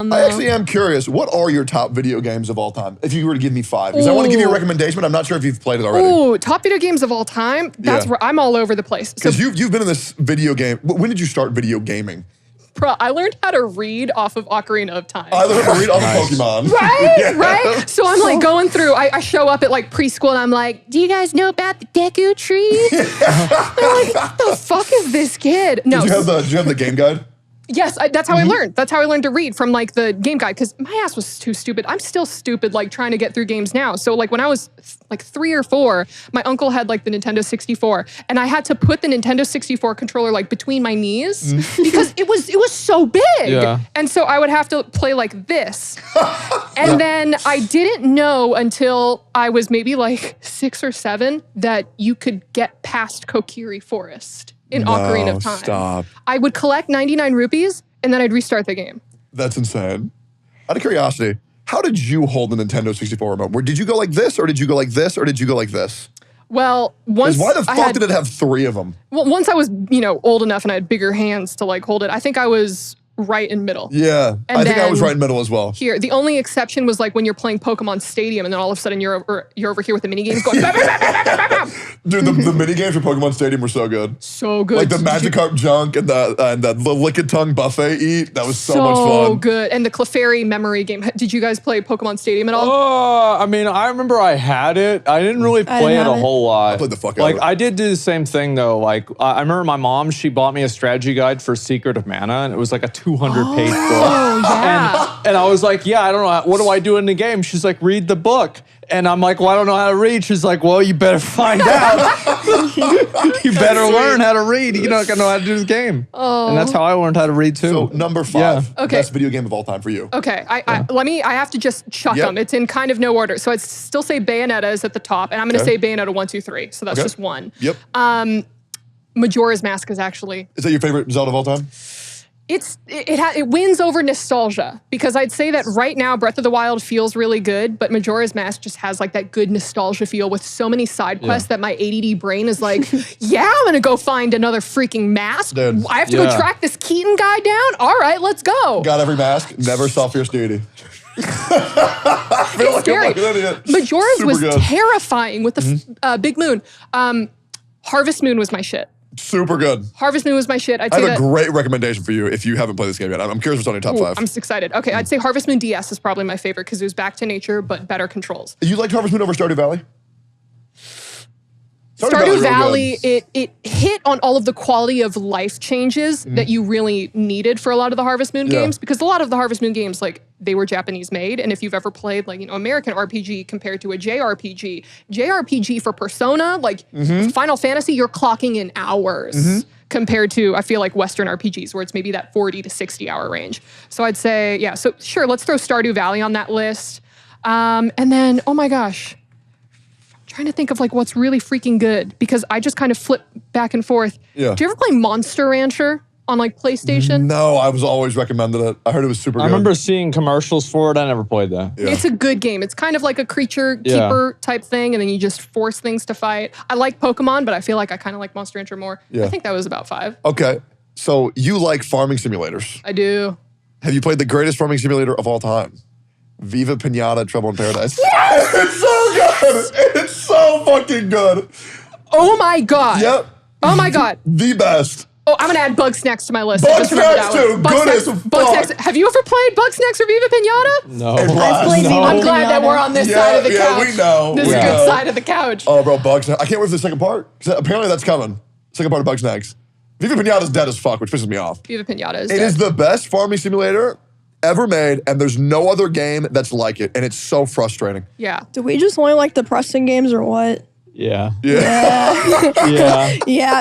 I actually am curious, what are your top video games of all time? If you were to give me 5. Because I want to give you a recommendation, but I'm not sure if you've played it already. Ooh, top video games of all time? That's where I'm all over the place. Because you've been in this video game. When did you start video gaming? Bro, I learned how to read off of Ocarina of Time. I learned how to read off of Pokemon. Right, right? So I'm like going through, I show up at like preschool and I'm like, do you guys know about the Deku Tree? They're like, what the fuck is this kid? No. Did you have the game guide? Yes, that's how I learned. That's how I learned to read, from like the game guide, because my ass was too stupid. I'm still stupid, like trying to get through games now. So like when I was like 3 or 4, my uncle had like the Nintendo 64, and I had to put the Nintendo 64 controller like between my knees because it was so big. Yeah. And so I would have to play like this. And then I didn't know until I was maybe like 6 or 7 that you could get past Kokiri Forest in Ocarina of Time. Stop. I would collect 99 rupees and then I'd restart the game. That's insane. Out of curiosity, how did you hold the Nintendo 64 remote? Did you go like this, or did you go like this, or did you go like this? Well, once why the fuck did it have 3 of them? Well, once I was, old enough and I had bigger hands to like hold it, I think I was right in middle. Yeah, I think I was right in middle as well. Here, the only exception was like when you're playing Pokemon Stadium and then all of a sudden you're over here with the mini games going. Bah, bah, bah, bah, bah, bah, bah. Dude, the mini games for Pokemon Stadium were so good. So good. Like the Magikarp junk and the Lickitung buffet eat. That was so much fun. So good. And the Clefairy memory game. Did you guys play Pokemon Stadium at all? I mean, I remember I had it. I didn't really play it a whole lot. I played the fuck out of it. I did do the same thing though. Like I remember my mom, she bought me a strategy guide for Secret of Mana, and it was like a 200-page book. Oh, yeah. And I was like, yeah, I don't know. What do I do in the game? She's like, read the book. And I'm like, well, I don't know how to read. She's like, well, you better find out. You better learn how to read. You're not gonna know how to do this game. Oh. And that's how I learned how to read too. So number 5, best video game of all time for you. Okay, I have to just chuck them. It's in kind of no order. So I'd still say Bayonetta is at the top, and I'm gonna say Bayonetta 1, 2, 3. So that's just 1. Yep. Majora's Mask is actually. Is that your favorite Zelda of all time? It wins over nostalgia, because I'd say that right now Breath of the Wild feels really good, but Majora's Mask just has like that good nostalgia feel with so many side quests that my ADD brain is like, yeah, I'm gonna go find another freaking mask. Dude. I have to go track this Keaton guy down. All right, let's go. Got every mask. Never saw Fierce Deity. It's scary. Majora's was terrifying with the Big Moon. Harvest Moon was my shit. Super good. Harvest Moon was my shit. I have a great recommendation for you if you haven't played this game yet. I'm curious what's on your top 5. I'm excited. Okay, I'd say Harvest Moon DS is probably my favorite because it was back to nature, but better controls. You liked Harvest Moon over Stardew Valley? Stardew Valley, it hit on all of the quality of life changes that you really needed for a lot of the Harvest Moon games, because a lot of the Harvest Moon games, like, they were Japanese made, and if you've ever played like, American RPG compared to a JRPG for Persona, like Final Fantasy, you're clocking in hours compared to, I feel like, Western RPGs where it's maybe that 40 to 60 hour range. So I'd say, yeah, so sure, let's throw Stardew Valley on that list. And then, oh my gosh, trying to think of like what's really freaking good, because I just kind of flip back and forth. Yeah. Do you ever play Monster Rancher on like PlayStation? No, I was always recommended it. I heard it was super good. I remember seeing commercials for it. I never played that. Yeah. It's a good game. It's kind of like a creature keeper type thing, and then you just force things to fight. I like Pokemon, but I feel like I kind of like Monster Rancher more. Yeah. I think that was about 5. Okay, so you like farming simulators. I do. Have you played the greatest farming simulator of all time? Viva Pinata Trouble in Paradise. Yes! It's so good! It's so fucking good! Oh my God. Yep. Oh my God. The best. Oh, I'm gonna add Bug Snacks to my list. Bug Snacks too, good as fuck. Have you ever played Bug Snacks or Viva Pinata? No. I've played Viva I'm glad that we're on this side of the couch. Yeah, we know. This is a good side of the couch. Oh, bro, Bug Snacks. I can't wait for the second part. Apparently that's coming. Second part of Bug Snacks. Viva Pinata's dead as fuck, which pisses me off. Viva Pinata is dead. It is the best farming simulator ever made, and there's no other game that's like it, and it's so frustrating. Yeah. Do we just only like the Preston games or what? Yeah. Yeah. Yeah. Yeah.